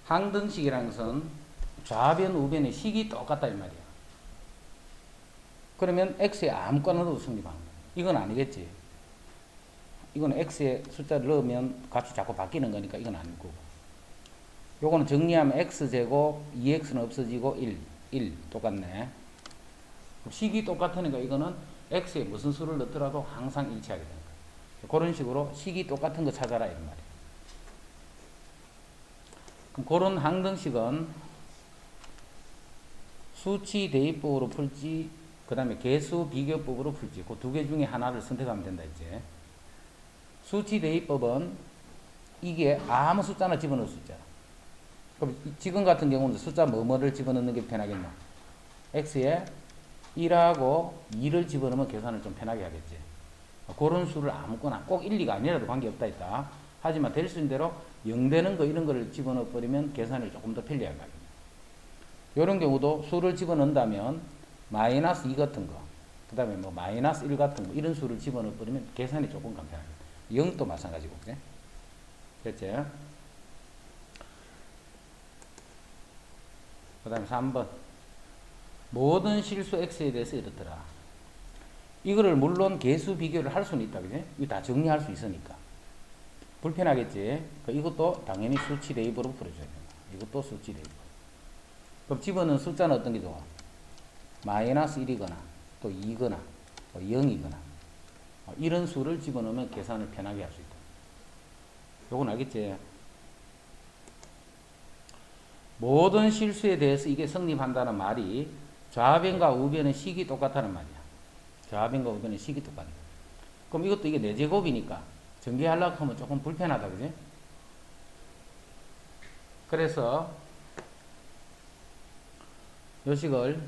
항등식이라는 것은 좌변, 우변의 식이 똑같다 이 말이야. 그러면 x에 아무거나 넣어도 성립하는 거야. 이건 아니겠지. 이건 x에 숫자를 넣으면 값이 자꾸 바뀌는 거니까 이건 아닐 거고. 요거는 정리하면 x제곱 2x는 없어지고 1 똑같네. 식이 똑같으니까 이거는 x에 무슨 수를 넣더라도 항상 일치하게 되는 거야. 그런 식으로 식이 똑같은 거 찾아라 이런 말이야. 그럼 그런 항등식은 수치 대입법으로 풀지, 그 다음에 개수 비교법으로 풀지, 그 두 개 중에 하나를 선택하면 된다 이제. 수치 대입법은 이게 아무 숫자나 집어넣을 수 있잖아. 그럼 지금 같은 경우는 숫자 뭐뭐를 집어넣는 게 편하겠나? x에 1하고 2를 집어넣으면 계산을 좀 편하게 하겠지. 그런 수를 아무거나 꼭 1, 2가 아니라도 관계없다 했다. 하지만 될 수 있는 대로 0 되는 거 이런 거를 집어넣어 버리면 계산을 조금 더 편리하게 하겠네. 이런 경우도 수를 집어넣는다면 마이너스 2 같은 거, 그 다음에 뭐 마이너스 1 같은 거 이런 수를 집어넣어 버리면 계산이 조금 간편하겠네. 0도 마찬가지고, 그래? 됐지? 그 다음에 3번. 모든 실수 x에 대해서 이렇더라. 이거를 물론 개수 비교를 할 수는 있다, 그지? 이거 다 정리할 수 있으니까. 불편하겠지? 이것도 당연히 수치 대입으로 풀어줘야 된다. 이것도 수치 대입. 그럼 집어넣은 숫자는 어떤 게 좋아? 마이너스 1이거나, 또 2거나, 0이거나. 이런 수를 집어넣으면 계산을 편하게 할 수 있다. 요건 알겠지? 모든 실수에 대해서 이게 성립한다는 말이 좌변과 우변의 식이 똑같다는 말이야. 좌변과 우변의 식이 똑같다. 그럼 이것도 이게 4제곱이니까 전개하려고 하면 조금 불편하다, 그지? 그래서 요 식을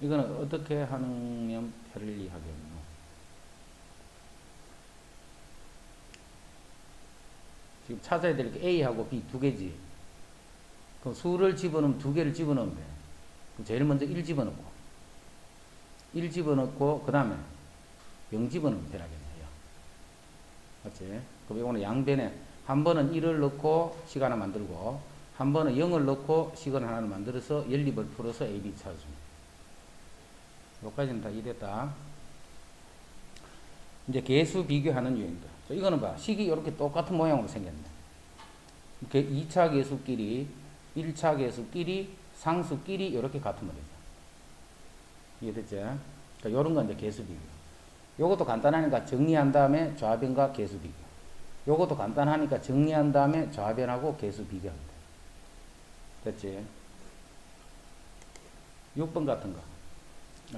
이거는 어떻게 하면 편리하겠노? 지금 찾아야 될 게 A하고 B 두 개지. 그럼 수를 집어넣으면 두 개를 집어넣으면 돼. 그럼 제일 먼저 1 집어넣고 1 집어넣고 그 다음에 0 집어넣으면 편하겠네요. 맞지? 그럼 이거는 양변에 한 번은 1을 넣고 식 하나 만들고 한 번은 0을 넣고 식을 하나를 만들어서 연립을 풀어서 A, B 찾아줍니다. 여기까지는 다 이랬다. 이제 개수 비교하는 유형들. 이거는 봐. 식이 이렇게 똑같은 모양으로 생겼네. 2차 개수끼리, 1차 개수끼리, 상수끼리 이렇게 같은 말이죠. 이해됐죠? 그러니까 이런 건 이제 개수 비교. 요것도 간단하니까 정리한 다음에 좌변과 개수 비교. 요것도 간단하니까 정리한 다음에 좌변하고 개수 비교합니다. 됐지? 6번 같은 거.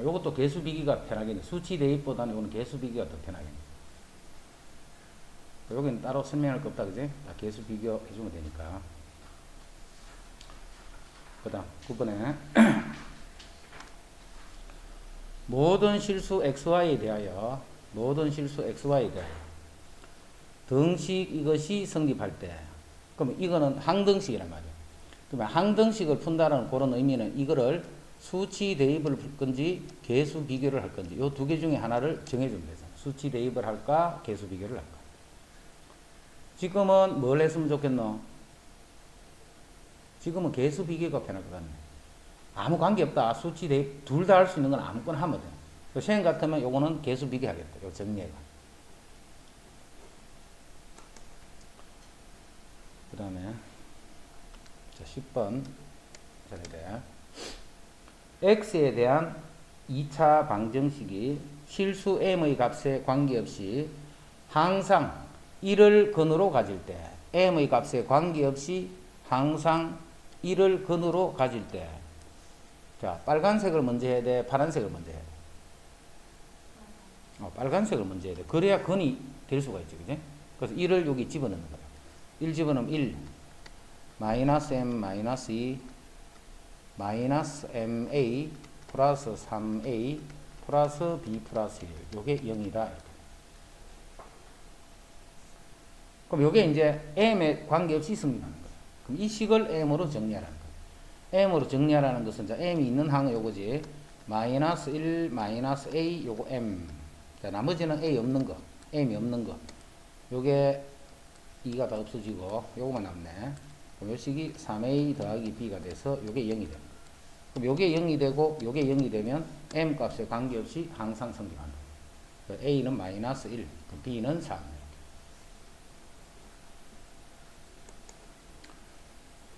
요것도 개수 비기가 편하겠네. 수치 대입보다는 이거는 개수 비기가 더 편하겠네. 여기는 따로 설명할 거 없다, 그지? 다 개수 비교해주면 되니까. 그 다음, 9번에. 모든 실수 xy에 대하여, 등식 이것이 성립할 때. 그러면 이거는 항등식이란 말이에요. 그러면 항등식을 푼다는 그런 의미는 이거를 수치 대입을 풀 건지 개수 비교를 할 건지 이 두 개 중에 하나를 정해주면 되잖아. 수치 대입을 할까 개수 비교를 할까. 지금은 뭘 했으면 좋겠노? 지금은 개수 비교가 편할 것 같네. 아무 관계 없다. 수치 대입 둘 다 할 수 있는 건 아무거나 하면 돼. 시험 같으면 요거는 개수 비교 하겠다. 요 정리해가. 그 다음에 자 10번 잘해야 돼. x에 대한 2차 방정식이 실수 m의 값에 관계없이 항상 1을 근으로 가질 때 m의 값에 관계없이 항상 1을 근으로 가질 때 자, 빨간색을 먼저 해야 돼? 파란색을 먼저 해야 돼? 빨간색을 먼저 해야 돼. 그래야 근이 될 수가 있지, 그지? 그래서 1을 여기 집어넣는 거야. 1 집어넣으면 1, 마이너스 m, 마이너스 2, 마이너스 ma 플러스 3a 플러스 b 플러스 1. 요게 0이다. 그럼 요게 이제 m에 관계없이 성립하는 거야. 그럼 이 식을 m으로 정리하라는 거야. m으로 정리하라는 것은 이제 m이 있는 항은 요거지. 마이너스 1, 마이너스 a, 요거 m. 자, 나머지는 a 없는 거, m이 없는 거. 요게 2가 다 없어지고 요거만 남네. 그럼 요 식이 3a 더하기 b가 돼서 요게 0이 됩니다. 그럼 요게 0이 되고 요게 0이 되면 m 값에 관계없이 항상 성립한다. a는 마이너스 1, b는 3.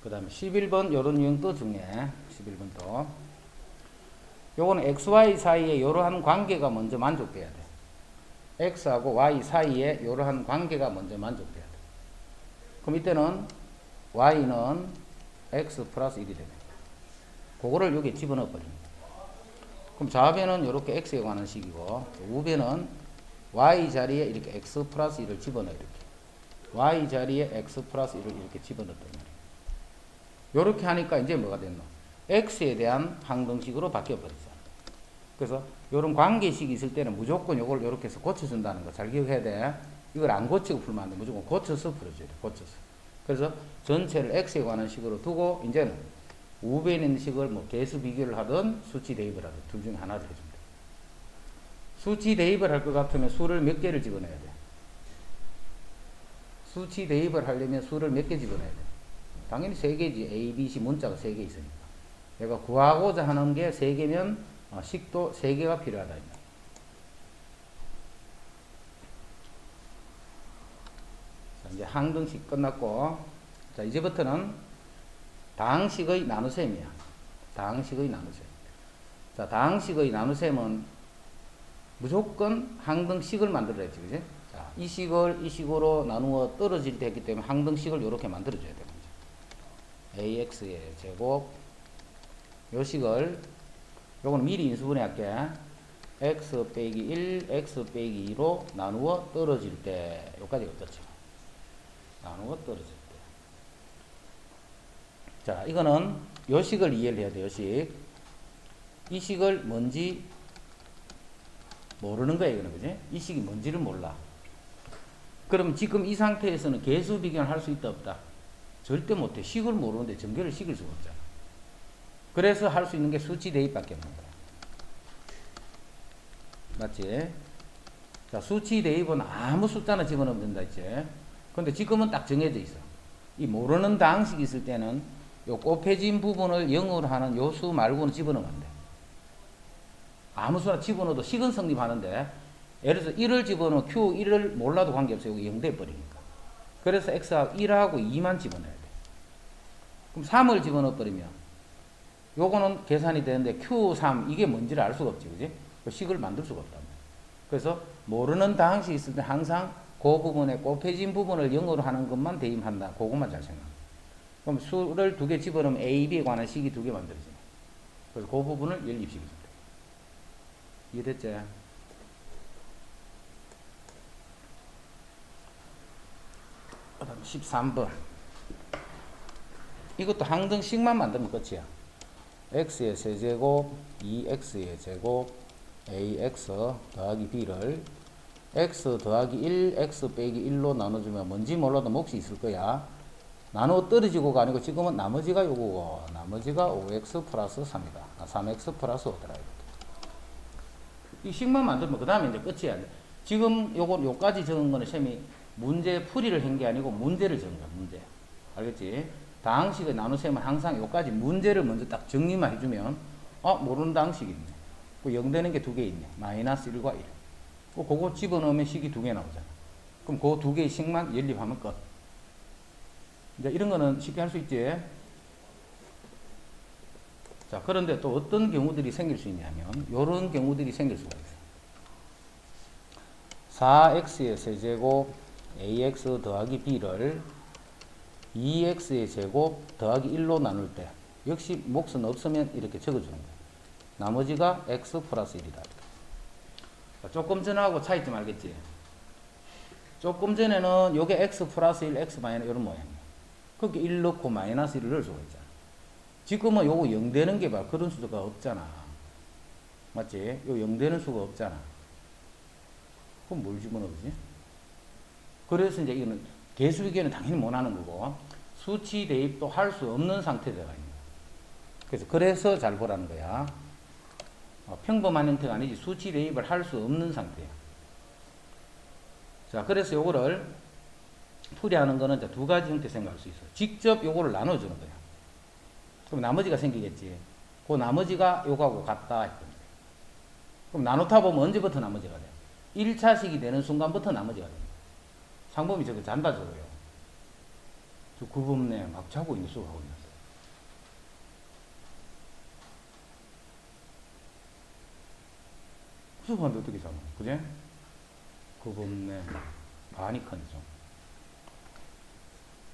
그 다음에 11번 요런 유형 또 중요해. 11번 또 요거는 xy 사이에 이러한 관계가 먼저 만족돼야 돼. x하고 y 사이에 이러한 관계가 먼저 만족돼야 돼. 그럼 이때는 y는 x 플러스 1이 됩니다. 그거를 여기에 집어넣어 버립니다. 그럼 좌변은 이렇게 x에 관한 식이고 우변은 y 자리에 이렇게 x 플러스 1을 집어넣어 이렇게 y 자리에 x 플러스 1을 이렇게 집어넣었단 말이에요. 이렇게 하니까 이제 뭐가 됐노? x에 대한 항등식으로 바뀌어 버리죠. 그래서 이런 관계식이 있을 때는 무조건 이걸 이렇게 해서 고쳐준다는 거 잘 기억해야 돼. 이걸 안 고치고 풀면 안 돼. 무조건 고쳐서 풀어줘야 돼. 고쳐서. 그래서 전체를 x에 관한 식으로 두고 이제는 우변에 있는 식을 뭐 개수 비교를 하든 수치 대입을 하든 둘 중에 하나를 해주면 돼. 수치 대입을 할 것 같으면 수를 몇 개를 집어넣어야 돼. 수치 대입을 하려면 수를 몇 개 집어넣어야 돼. 당연히 3개지. A, B, C 문자가 3개 있으니까. 내가 구하고자 하는 게 3개면 식도 3개가 필요하다. 자, 이제 항등식 끝났고, 자, 이제부터는 다항식의 나눗셈이야. 다항식의 나눗셈. 자, 다항식의 나눗셈은 무조건 항등식을 만들어야지, 그지? 자, 이 식을 이 식으로 나누어 떨어질 때 했기 때문에 항등식을 이렇게 만들어줘야 돼. ax의 제곱, 요 식을, 요거는 미리 인수분해 할게. x 빼기 1, x 빼기 2로 나누어 떨어질 때, 요까지 어떻죠? 나누어 떨어질 때. 자, 이거는 요 식을 이해를 해야 돼, 요 식. 이 식을 뭔지 모르는 거야, 이거는, 그지? 이 식이 뭔지를 몰라. 그럼 지금 이 상태에서는 개수 비교를 할 수 있다, 없다? 절대 못해. 식을 모르는데 전개를 시킬 수가 없잖아. 그래서 할 수 있는 게 수치 대입밖에 없는 거야. 맞지? 자, 수치 대입은 아무 숫자나 집어넣으면 된다, 이제. 근데 지금은 딱 정해져 있어. 이 모르는 다항식이 있을 때는 요 곱해진 부분을 0으로 하는 요 수 말고는 집어넣으면 안 돼. 아무 수나 집어넣어도 식은 성립하는데, 예를 들어서 1을 집어넣으면 Q1을 몰라도 관계없어요. 여기 0 돼버리니까. 그래서 X하고 1하고 2만 집어넣어야 돼. 그럼 3을 집어넣어버리면, 요거는 계산이 되는데 Q3, 이게 뭔지를 알 수가 없지, 그지? 그 식을 만들 수가 없단 말이야. 그래서 모르는 다항식이 있을 때 항상 그 부분에 곱해진 부분을 0으로 하는 것만 대입한다. 그것만 잘 생각. 그럼 수를 2개 집어넣으면 A, B에 관한 식이 2개 만들어지네. 그래서 그 부분을 연립식이 준다. 이해됐지? 그 다음 13번. 이것도 항등식만 만들면 끝이야. x의 세제곱, 2x의 제곱, ax 더하기 b를 x 더하기 1, x 빼기 1로 나눠주면 뭔지 몰라도 몫이 있을 거야. 나누어 떨어지고가 아니고 지금은 나머지가 요거고, 나머지가 5x 플러스 3이다. 3x 플러스 5더라. 이 식만 만들면 그 다음에 이제 끝이야. 지금 요까지 적은 거는 쌤이 문제 풀이를 한 게 아니고 문제를 적은 거야, 문제. 알겠지? 다항식의 나눗셈은 항상 요까지 문제를 먼저 딱 정리만 해주면, 모르는 다항식이 있네. 그 0 되는 게 2개 있네. 마이너스 1과 1. 그거 집어넣으면 식이 2개 나오잖아. 그럼 그 2개의 식만 연립하면 끝. 이제 이런 거는 쉽게 할 수 있지. 자, 그런데 또 어떤 경우들이 생길 수 있냐면, 요런 경우들이 생길 수가 있어요. 4x의 세제곱, ax 더하기 b를 2x의 제곱 더하기 1로 나눌 때 역시 몫은 없으면 이렇게 적어주는 거예요. 나머지가 x 플러스 1이다. 조금 전하고 차이점 알겠지? 조금 전에는 요게 x 플러스 1, x 마이너스 이런 모양이에요. 거기 1 넣고 마이너스 1을 넣을 수가 있잖아. 지금은 요거 0 되는 게 봐. 그런 수가 없잖아. 맞지? 요 0 되는 수가 없잖아. 그럼 뭘 집어넣지? 그래서 이제 이거는 개수비교는 당연히 못하는 거고 수치 대입도 할 수 없는 상태가 있는 거야. 그래서 잘 보라는 거야. 평범한 형태가 아니지 수치 대입을 할 수 없는 상태야. 자, 그래서 요거를 풀이하는 거는 이제 두 가지 형태 생각할 수 있어. 직접 요거를 나눠주는 거야. 그럼 나머지가 생기겠지. 그 나머지가 요거하고 같다 했거든. 그럼 나누다 보면 언제부터 나머지가 돼? 1차식이 되는 순간부터 나머지가 됩니다. 상범이 저거 잔다 저거요. 저 구분내 막 자고 있는 수업하고 있는데. 수업하는데 어떻게 자노? 그제? 구분내 많이 커니죠.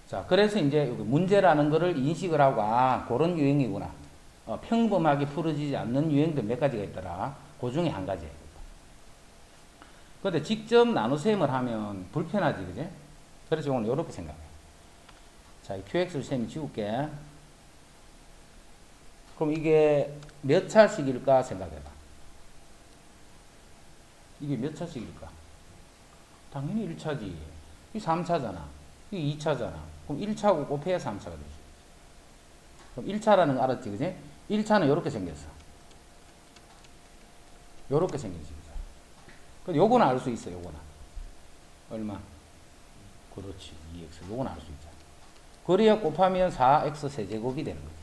자, 그래서 이제 여기 문제라는 거를 인식을 하고, 아, 그런 유형이구나. 평범하게 풀어지지 않는 유형도 몇 가지가 있더라. 그 중에 한 가지예요. 근데 직접 나눗셈을 하면 불편하지, 그지? 그래서 오늘 이렇게 생각해. 자, 이 QX를 셈이 지울게. 그럼 이게 몇 차식일까 생각해봐. 이게 몇 차식일까? 당연히 1차지. 이 3차잖아. 이 2차잖아. 그럼 1차하고 곱해야 3차가 되지. 그럼 1차라는 거 알았지, 그지? 1차는 이렇게 생겼어. 요렇게 생겼지, 그죠? 근데 요거는 알 수 있어, 요거는. 얼마? 그렇지, 2x. 요거는 알 수 있잖아. 그래야 곱하면 4x 세제곱이 되는 거지.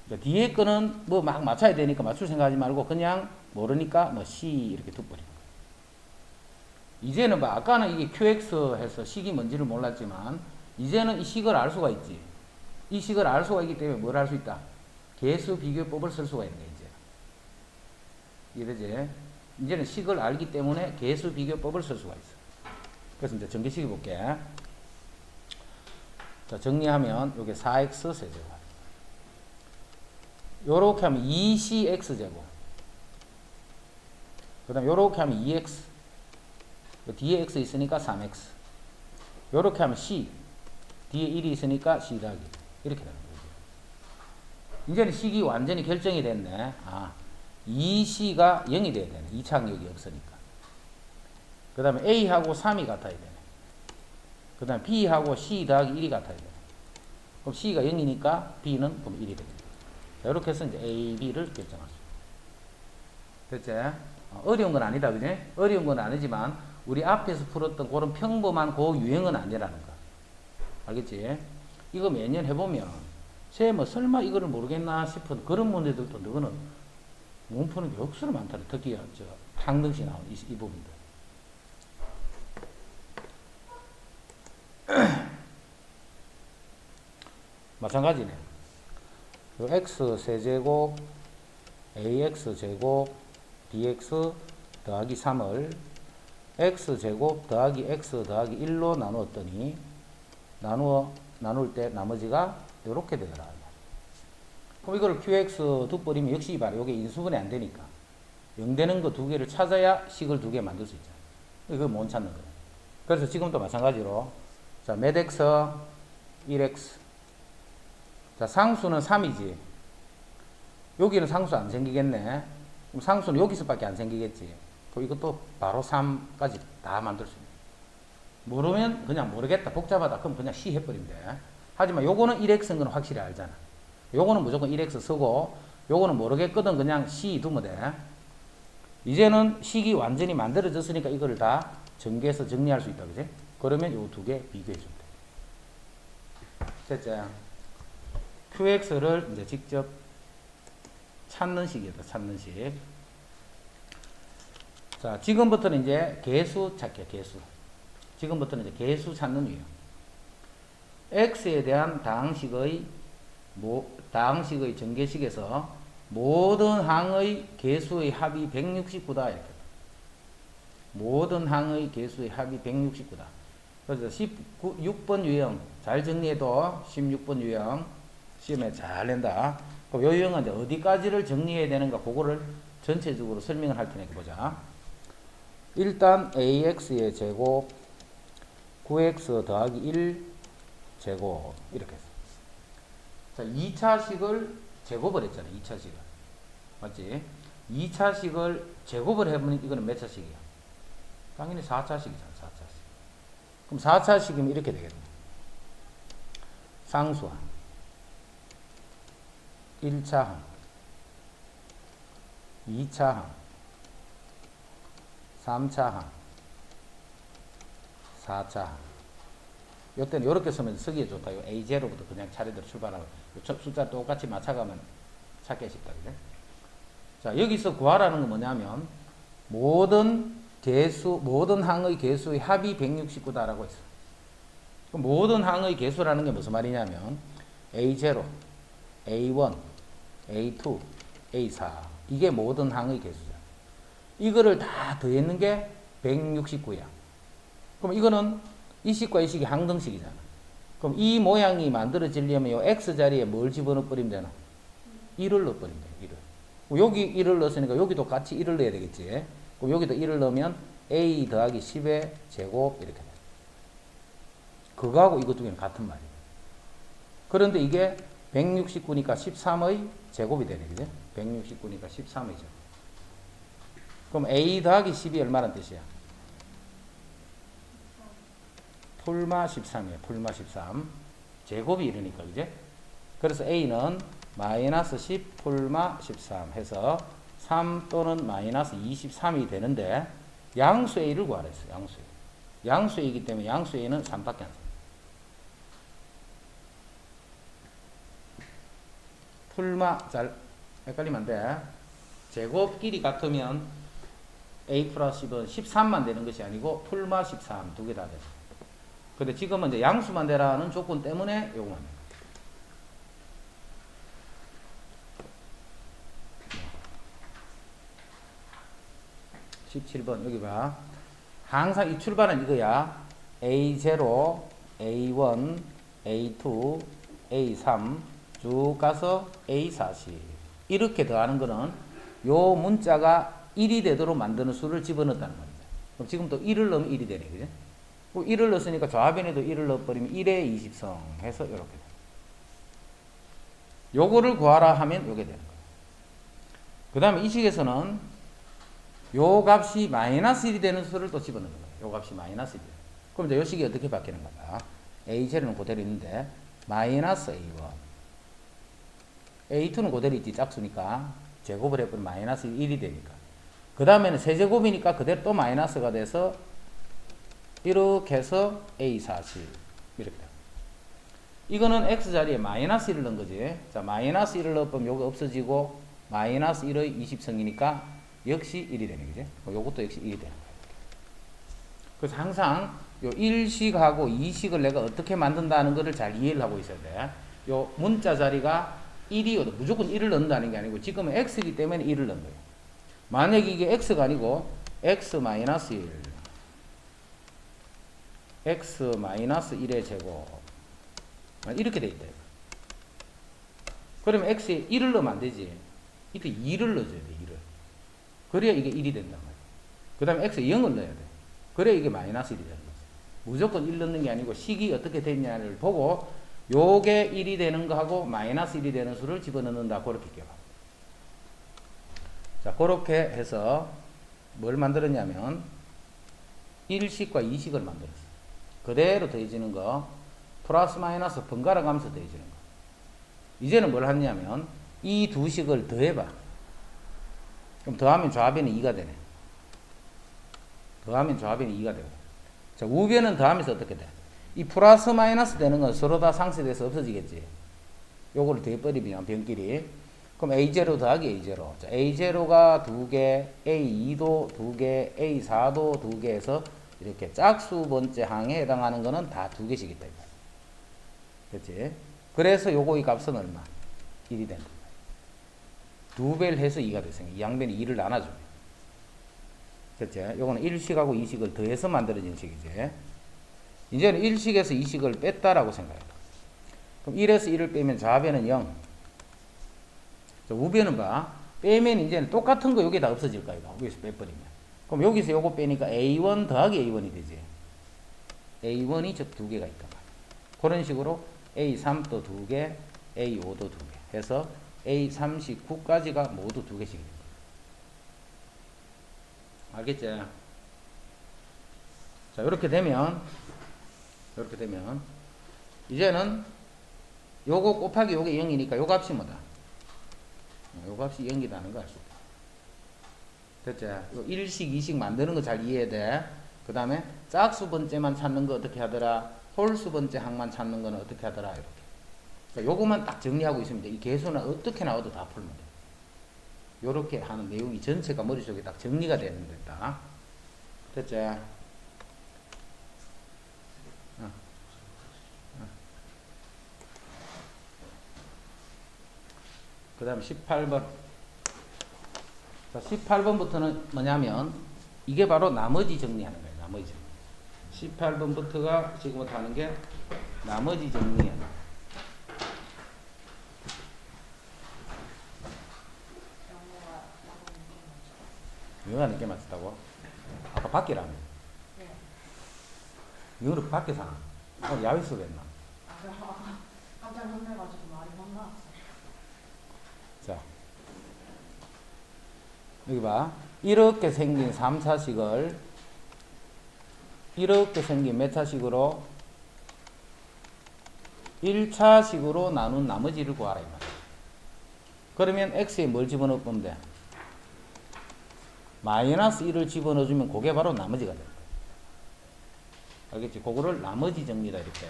그러니까 뒤에 거는 뭐 막 맞춰야 되니까 맞출 생각하지 말고 그냥 모르니까 뭐 C 이렇게 둬버리는 거야. 이제는 뭐 아까는 이게 QX 해서 식이 뭔지를 몰랐지만 이제는 이 식을 알 수가 있지. 이 식을 알 수가 있기 때문에 뭘 알 수 있다? 계수 비교법을 쓸 수가 있네, 이제. 이러지. 이제는 식을 알기 때문에 계수 비교법을 쓸 수가 있어. 그래서 이제 전개식이 볼게. 자, 정리하면 요게 4x 세제곱. 요렇게 하면 2cx제곱. 그 다음에 요렇게 하면 2x. 뒤에 x 있으니까 3x. 요렇게 하면 c. 뒤에 1이 있으니까 c 더하기. 이렇게 되는 거죠. 이제는 식이 완전히 결정이 됐네. 아, 2c가 0이 돼야 되네. 2차 항력이 없으니까. 그 다음에 a하고 3이 같아야 되네. 그 다음에 b하고 c 더하기 1이 같아야 되네. 그럼 c가 0이니까 b는 그럼 1이 됩니다. 이렇게 해서 이제 a, b를 결정할 수 있어요. 됐지? 어려운 건 아니다, 그지? 어려운 건 아니지만 우리 앞에서 풀었던 그런 평범한 그 유형은 아니라는 거. 알겠지? 이거 매년 해보면 뭐 설마 이거를 모르겠나 싶은 그런 문제들도 너는 못 푸는 게 억수로 많더라. 특히 저 항등식 나온 이 부분들. 마찬가지네. x 세제곱 ax 제곱 bx 더하기 3을 x제곱 더하기 x 더하기 1로 나누었더니 나눌 때 나머지가 이렇게 되더라. 그럼 이걸 qx 두 버리면 역시 봐라. 이게 인수분해 안 되니까 0 되는 거 두 개를 찾아야 식을 두 개 만들 수 있잖아. 이거 못 찾는 거야. 그래서 지금도 마찬가지로 자, 몇 x 1x. 자, 상수는 3이지. 여기는 상수 안 생기겠네. 그럼 상수는 여기서밖에 안 생기겠지. 그럼 이것도 바로 3까지 다 만들 수 있는. 모르면 그냥 모르겠다, 복잡하다, 그럼 그냥 C 해버리면 돼. 하지만 요거는 1x인 건 확실히 알잖아. 요거는 무조건 1x 쓰고 요거는 모르겠거든 그냥 C 두면 돼. 이제는 식이 완전히 만들어졌으니까 이거를 다 전개해서 정리할 수 있다, 그지? 그러면 요 두 개 비교해 주면 돼. 됐죠? QX를 이제 직접 찾는 식이다, 찾는 식. 자, 지금부터는 이제 개수 찾게, 개수. 지금부터는 이제 개수 찾는 유형. X에 대한 다항식의 전개식에서 모든 항의 개수의 합이 169다. 이렇게. 모든 항의 개수의 합이 169다. 그래서 16번 유형 잘 정리해도 16번 유형 시험에 잘 낸다. 그럼 이 유형은 이제 어디까지를 정리해야 되는가 그거를 전체적으로 설명을 할 테니까 보자. 일단 ax의 제곱 9x 더하기 1 제곱 이렇게 했어. 자, 2차식을 제곱을 했잖아. 2차식을. 맞지? 2차식을 제곱을 해보면 이거는 몇 차식이야? 당연히 4차식이잖아. 4차식. 그럼 4차식이면 이렇게 되겠네. 상수항 1차항 2차항 3차항 4차항 이때는 이렇게 쓰면 쓰기에 좋다. 요 A0부터 그냥 차례대로 출발하고 숫자 똑같이 맞춰가면 찾기 쉽다. 그죠? 자, 여기서 구하라는 건 뭐냐면 모든 항의 개수의 합이 169다라고 했어. 그럼 모든 항의 개수라는 게 무슨 말이냐면 A0, A1, A2, A4 이게 모든 항의 개수죠. 이거를 다 더했는 게 169야. 그럼 이거는 이 식과 이 식이 항등식이잖아. 그럼 이 모양이 만들어지려면 요 X자리에 뭘 집어넣어 버리면 되나? 1을 넣어버리면 돼. 1을. 여기 1을 넣었으니까 여기도 같이 1을 넣어야 되겠지. 그럼 여기도 1을 넣으면 A 더하기 10의 제곱 이렇게 돼. 그거하고 이거 두 개는 같은 말이에요. 그런데 이게 169니까 13의 제곱이 되네. 그죠? 169니까 13의 제곱. 그럼 A 더하기 10이 얼마란 뜻이야? 풀마 13이에요. 풀마 13. 제곱이 이러니까, 그죠? 그래서 A는 마이너스 10 풀마 13 해서 3 또는 마이너스 23이 되는데 양수 A를 구하라 했어요. 양수 A. 양수 A이기 때문에 양수 A는 3밖에 안 돼. 풀마 잘 헷갈리면 안 돼. 제곱끼리 같으면 A 플러스 10은 13만 되는 것이 아니고 풀마 13 두 개 다 돼. 근데 지금은 이제 양수만 되라는 조건 때문에 요거만 돼. 17번 여기 봐. 항상 이 출발은 이거야. A0, A1, A2, A3 쭉 가서 A40 이렇게 더하는 거는 요 문자가 1이 되도록 만드는 수를 집어넣었다는 겁니다. 그럼 지금 또 1을 넣으면 1이 되네. 그죠? 1을 넣었으니까 좌변에도 1을 넣어버리면 1의 20성 해서 이렇게 돼. 요거를 구하라 하면 요게 되는 거예요. 그 다음에 이 식에서는 요 값이 마이너스 1이 되는 수를 또 집어넣는 거예요. 요 값이 마이너스 1이에요. 그럼 이제 요 식이 어떻게 바뀌는 거다? A0는 그대로 있는데 마이너스 A1 A2는 그대로 있지. 짝수니까 제곱을 해버리면 마이너스 1이 되니까 그 다음에는 세제곱이니까 그대로 또 마이너스가 돼서 이렇게 해서 A40 이렇게 돼요. 이거는 X자리에 마이너스 1을 넣은 거지. 자, 마이너스 1을 넣으면 요거 없어지고 마이너스 1의 20성이니까 역시 1이 되네. 그지? 요것도 역시 1이 되는 거예요. 그래서 항상 요 1식하고 2식을 내가 어떻게 만든다는 것을 잘 이해를 하고 있어야 돼. 요 문자 자리가 1이어도 무조건 1을 넣는다는 게 아니고 지금은 X이기 때문에 1을 넣는 거예요. 만약에 이게 X가 아니고 X-1 X-1의 제곱 이렇게 돼 있다. 그러면 X에 1을 넣으면 안 되지. 이때 2를 넣어줘야 돼. 2를. 그래야 이게 1이 된단 말이야. 그 다음에 X에 0을 넣어야 돼. 그래야 이게 마이너스 1이 되는 거지. 무조건 1 넣는 게 아니고 식이 어떻게 됐냐를 보고 요게 1이 되는 거하고 마이너스 1이 되는 수를 집어넣는다. 그렇게 껴봐. 자, 그렇게 해서 뭘 만들었냐면 1식과 2식을 만들었어. 그대로 더해지는 거 플러스 마이너스 번갈아 가면서 더해지는 거. 이제는 뭘 하냐면 이 두 식을 더해봐. 그럼 더하면 좌변이 2가 되네. 더하면 좌변이 2가 되고. 자, 우변은 더하면서 어떻게 돼? 이 플러스 마이너스 되는 건 서로 다 상쇄돼서 없어지겠지. 요거를 더해버리면 변끼리. 그럼 A0 더하기 A0. 자, A0가 2개, A2도 2개, A4도 2개 해서 이렇게 짝수 번째 항에 해당하는 거는 다 2개씩 있다. 그렇지? 그래서 요거의 값은 얼마? 1이 된다. 2배를 해서 2가 됐으니까 이 양변이 2를 나눠주면. 그렇지? 요거는 1식하고 2식을 더해서 만들어진 식이지. 이제는 1식에서 2식을 뺐다라고 생각해요. 그럼 1에서 1을 빼면 좌변은 0. 자, 우변은 봐. 빼면 이제는 똑같은 거 여기 다 없어질 거야. 여기서 빼버리면. 그럼 여기서 요거 빼니까 A1 더하기 A1이 되지. A1이 즉 2개가 있다. 그런 식으로 A3 또 2개, A5도 2개 해서 A39까지가 모두 2개씩 됩니다. 알겠지? 자, 이렇게 되면 이제는 요거 곱하기 요게 0이니까 요 값이 뭐다? 요 값이 0이라는 거 알 수 있다. 됐지? 요 1식, 2식 만드는 거 잘 이해해야 돼. 그 다음에 짝수 번째만 찾는 거 어떻게 하더라? 홀수 번째 항만 찾는 거는 어떻게 하더라 이렇게. 그러니까 요것만 딱 정리하고 있으면 돼. 이 계수는 어떻게 나와도 다 풀면 돼. 요렇게 하는 내용이 전체가 머릿속에 딱 정리가 되는 거다. 됐지? 그 다음에 18번. 자, 18번부터는 뭐냐면 이게 바로 나머지 정리하는 거예요. 나머지. 18번부터가 지금부터 하는 게 나머지 정리야. 영어가 늦게 맞췄다고? 아까 밖이라며. 네. 영어를 밖에서 하나? 야외 수업 했나? 깜짝 놀래가지고 말이 못 나왔어. 자, 여기 봐. 이렇게 생긴 3차식을 이렇게 생긴 몇 차식으로? 1차식으로 나눈 나머지를 구하라 이 말이야. 그러면 x에 뭘 집어넣으면 돼? 마이너스 1을 집어넣어주면 그게 바로 나머지가 된다. 알겠지? 그거를 나머지 정리다 이렇게.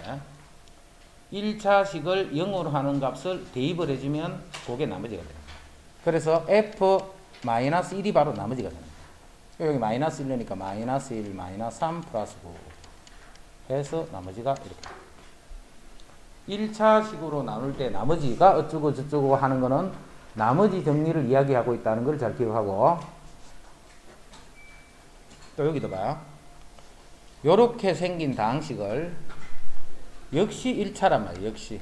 1차식을 0으로 하는 값을 대입을 해주면 그게 나머지가 돼요. 그래서 f-1이 바로 나머지가 되는 거예요. 여기 마이너스 1이니까 마이너스 1, 마이너스 3, 플러스 9 해서 나머지가 이렇게. 1차식으로 나눌 때 나머지가 어쩌고 저쩌고 하는 거는 나머지 정리를 이야기하고 있다는 걸 잘 기억하고, 또 여기도 봐요. 요렇게 생긴 다항식을 역시 1차란 말이에요. 역시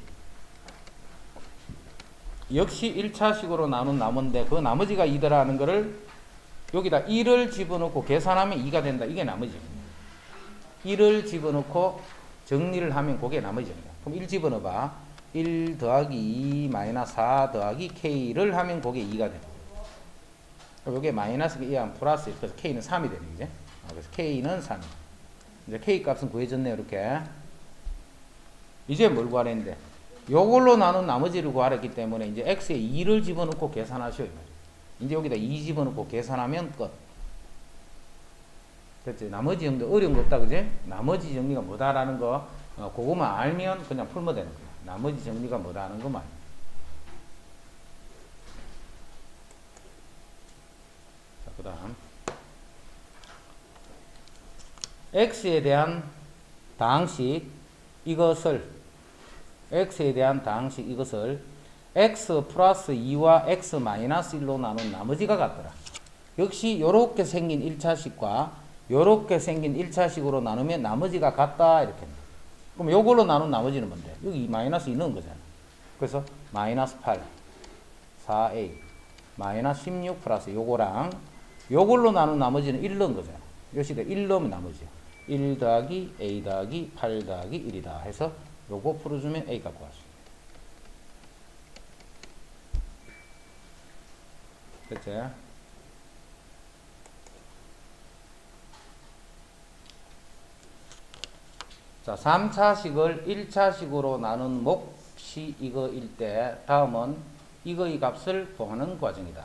1차식으로 나눈 나머인데 그 나머지가 2더라는 거를 여기다 1을 집어넣고 계산하면 2가 된다. 이게 나머지입니다. 1을 집어넣고 정리를 하면 그게 나머지입니다. 그럼 1 집어넣어봐. 1 더하기 2 마이너스 4 더하기 K를 하면 그게 2가 됩니다. 요게 마이너스가 2하면 플러스, 그래서 K는 3이 되는 거죠. 그래서 K는 3. 이제 K 값은 구해졌네요. 이렇게. 이제 뭘 구하랬는데? 요걸로 나눈 나머지를 구하랬기 때문에 이제 X에 2를 집어넣고 계산하셔요. 이제 여기다 2 집어넣고 계산하면 끝. 됐지? 나머지 정도 어려운 거 없다. 그지? 나머지 정리가 뭐다라는 거, 그거만 알면 그냥 풀면 되는 거야. 나머지 정리가 뭐다는 것만. 자, 그 다음. X에 대한 다항식, X에 대한 다항식 이것을 X 플러스 2와 X 마이너스 1로 나눈 나머지가 같더라. 역시 요렇게 생긴 1차식과 요렇게 생긴 1차식으로 나누면 나머지가 같다. 이렇게. 그럼 요걸로 나눈 나머지는 뭔데? 여기 마이너스 2 넣은 거잖아. 그래서 마이너스 8, 4a, 마이너스 16 플러스 요거랑 요걸로 나눈 나머지는 1 넣은 거잖아. 요시대 1 넣으면 나머지야. 1 더하기 a 더하기 8 더하기 1이다 해서 요거 풀어주면 a 값 구할 수 있다. 됐지? 자, 3차식을 1차식으로 나눈 몫이 이거일 때 다음은 이거의 값을 구하는 과정이다.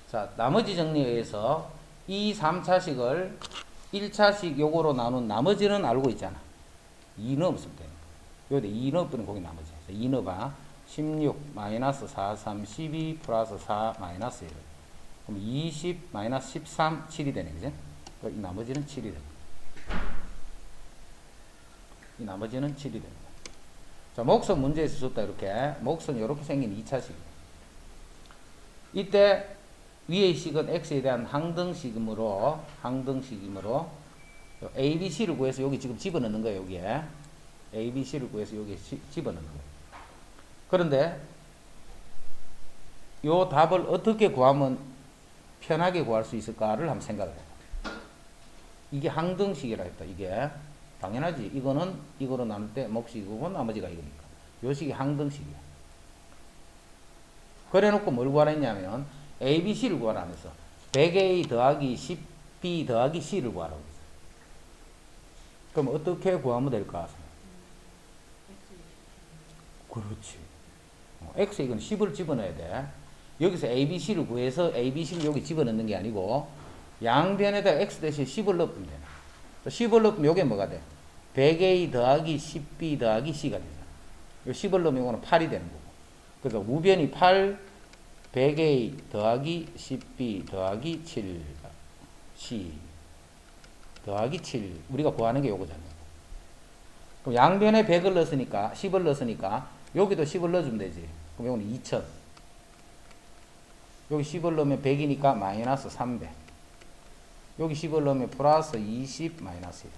자, 나머지 정리에 의해서 이 3차식을 1차식 요거로 나눈 나머지는 알고 있잖아. 2 넣으면 돼. 여기다 2 넣으면 거기 나머지. 2 넣어봐. 16 마이너스 4, 3, 12 플러스 4 마이너스 1. 그럼 20 마이너스 13, 7이 되네. 그지? 이 나머지는 7이 됩니다. 이 나머지는 7이 됩니다. 자, 목선 문제에서 줬다. 이렇게. 목선 이렇게 생긴 2차식. 이때 위의 식은 x에 대한 항등식이므로 ABC를 구해서 여기 지금 집어넣는 거예요. 여기에 ABC를 구해서 여기에 집어넣는 거예요. 그런데 요 답을 어떻게 구하면 편하게 구할 수 있을까를 한번 생각을 해요. 이게 항등식이라 했다. 이게 당연하지. 이거는 이거로 나눌 때 몫이 이거고 나머지가 이거니까. 요 식이 항등식이야. 그래 놓고 뭘 구하라 했냐면 ABC를 구하라 하면서 100A 더하기 10B 더하기 C를 구하라고 했어요. 그럼 어떻게 구하면 될까? 그렇지. X에 이건 10을 집어넣어야 돼. 여기서 ABC를 구해서 ABC를 여기 집어넣는 게 아니고 양변에다 X 대신 10을 넣으면 돼. 10을 넣으면 요게 뭐가 돼? 100A 더하기 10B 더하기 C가 되잖아. 요 10을 넣으면 이거는 8이 되는 거고. 그래서 우변이 8, 100A 더하기 10B 더하기 7, C 더하기 7. 우리가 구하는 게 요거잖아요. 그럼 양변에 100을 넣었으니까, 10을 넣었으니까, 여기도 10을 넣어주면 되지. 그럼 이거는 2000. 여기 10을 넣으면 100이니까 마이너스 300. 여기 10을 넣으면 플러스 20 마이너스 1.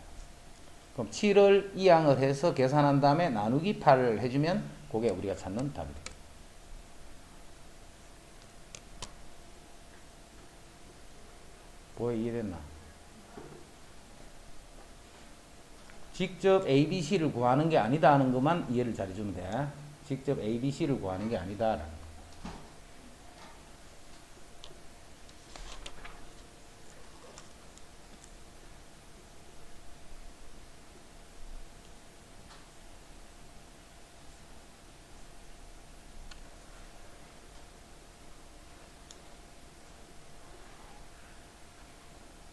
그럼 7을 이항을 해서 계산한 다음에 나누기 8을 해주면 그게 우리가 찾는 답이 됩니다. 뭐에 이해됐나? 직접 ABC를 구하는 게 아니다 하는 것만 이해를 잘해주면 돼. 직접 ABC를 구하는 게 아니다 라는 거.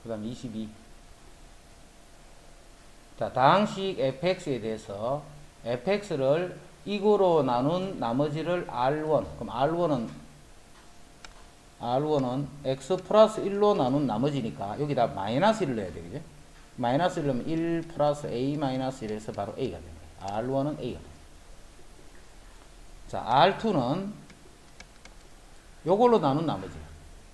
그 다음 22. 자, 다항식 fx에 대해서 fx를 이거로 나눈 나머지를 R1. 그럼 R1은 x 플러스 1로 나눈 나머지니까 여기다 마이너스 1을 넣어야 되겠죠? 마이너스 1을 넣으면 1 플러스 a 마이너스 1에서 바로 a가 됩니다. R1은 a가 됩니다. 자, R2는 요걸로 나눈 나머지야.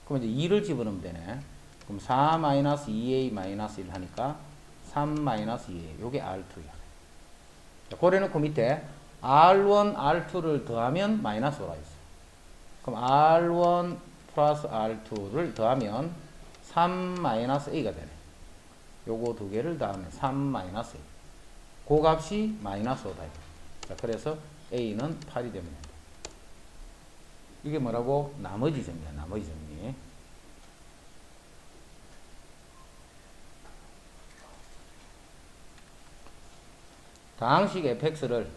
그럼 이제 2를 집어넣으면 되네. 그럼 4 마이너스 2a 마이너스 1 하니까 3 마이너스 2a. 요게 R2야. 자, 고려놓고 밑에 R1, R2를 더하면 마이너스 5라 있어. 그럼 R1 플러스 R2를 더하면 3 마이너스 a가 되네. 요거 두 개를 더하면 3 마이너스 a. 그 값이 마이너스 5다. 자, 그래서 a는 8이 되면 된다. 이게 뭐라고? 나머지 정리야. 나머지 정리. 다항식 fx를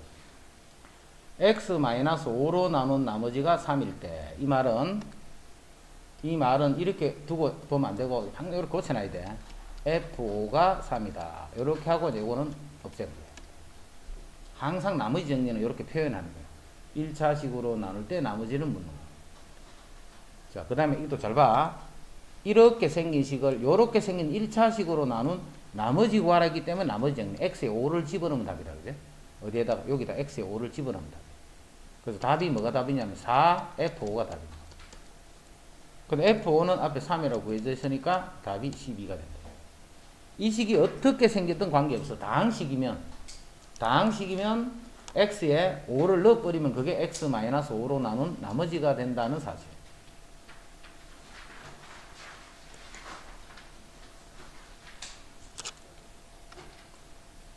x-5로 나눈 나머지가 3일 때, 이 말은 이렇게 두고 보면 안 되고 항상 이렇게 고쳐놔야 돼. f5가 3이다. 이렇게 하고 이제 이거는 없애는 거예요. 항상 나머지 정리는 이렇게 표현하는 거예요. 1차식으로 나눌 때 나머지는 묻는 거예요. 자, 그 다음에 이것도 잘 봐. 이렇게 생긴 식을 이렇게 생긴 1차식으로 나눈 나머지 구하라 했기 때문에 나머지 정리 x에 5를 집어넣으면 답이다. 그죠? 어디에다가 여기다 x에 5를 집어넣으면 답이다. 그래서 답이 뭐가 답이냐면 4 F5가 답입니다. 근데 F5는 앞에 3이라고 구해져 있으니까 답이 12가 된다. 이 식이 어떻게 생겼든 관계없어. 다항식이면 x에 5를 넣어버리면 그게 x-5로 나눈 나머지가 된다는 사실.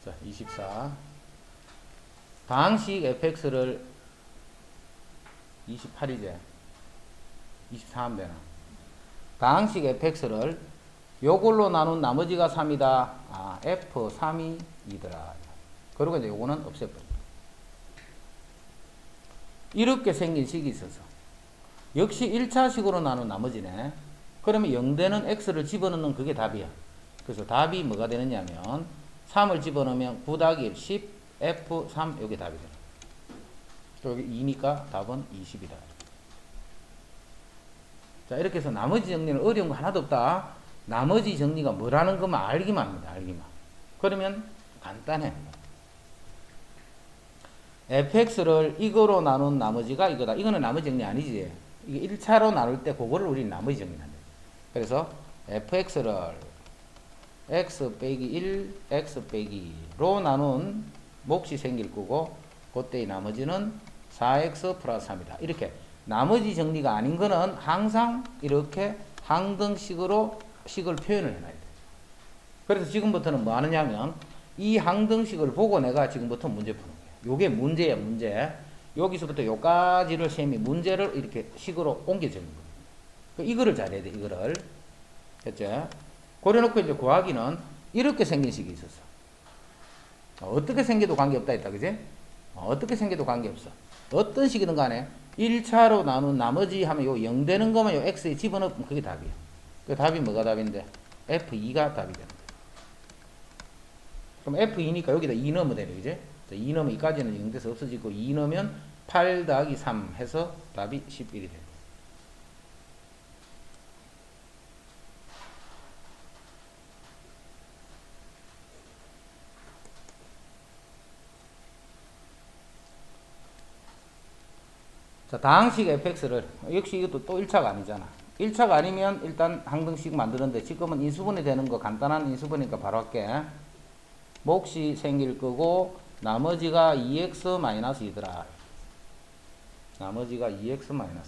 자, 24. 다항식 fx를 28이제 24 하면 되나? 다항식 fx를 요걸로 나눈 나머지가 3이다. 아, f3이 2더라. 그리고 이제 요거는 없애버립니다. 이렇게 생긴 식이 있어서 역시 1차식으로 나눈 나머지네. 그러면 0되는 x를 집어넣는 그게 답이야. 그래서 답이 뭐가 되느냐면 3을 집어넣으면 9 더하기 1, 10, F3, 여기 답이 되는 거예요. 여기 2니까 답은 20이다. 자, 이렇게 해서 나머지 정리는 어려운 거 하나도 없다. 나머지 정리가 뭐라는 것만 알기만 합니다. 알기만. 그러면 간단해. fx를 이거로 나눈 나머지가 이거다. 이거는 나머지 정리 아니지. 이게 1차로 나눌 때 그거를 우리는 나머지 정리한다. 그래서 fx를 x 빼기 1, x 빼기 2로 나눈 몫이 생길 거고 그때의 나머지는 4x 플러스 3이다. 이렇게 나머지 정리가 아닌 거는 항상 이렇게 항등식으로 식을 표현을 해놔야 돼. 그래서 지금부터는 뭐 하느냐면 이 항등식을 보고 내가 지금부터 문제 푸는 거예요. 요게 문제야, 문제. 여기서부터 요까지를 셈이 문제를 이렇게 식으로 옮겨 적는 거예요. 이거를 잘해야 돼, 이거를. 됐죠? 그래놓고 이제 구하기는 이렇게 생긴 식이 있었어. 어떻게 생겨도 관계없다 했다, 그지? 어떻게 생겨도 관계없어. 어떤 식이든 간에 1차로 나눈 나머지 하면 요 0 되는 거만 요 x에 집어넣으면 그게 답이야. 그 답이 뭐가 답인데? F2가 답이 되는 거야. 그럼 F2니까 여기다 2 넣으면 되네, 그지? 자, 2 넣으면 2까지는 0돼서 없어지고 2 넣으면 8 더하기 3 해서 답이 11이 돼. 자, 다항식 fx를 역시 이것도 또 1차가 아니잖아. 1차가 아니면 일단 항등식 만드는데 지금은 인수분해 되는 거 간단한 인수분해니까 바로 할게. 몫이 생길 거고 나머지가 2x-2더라. 나머지가 2x-2더라.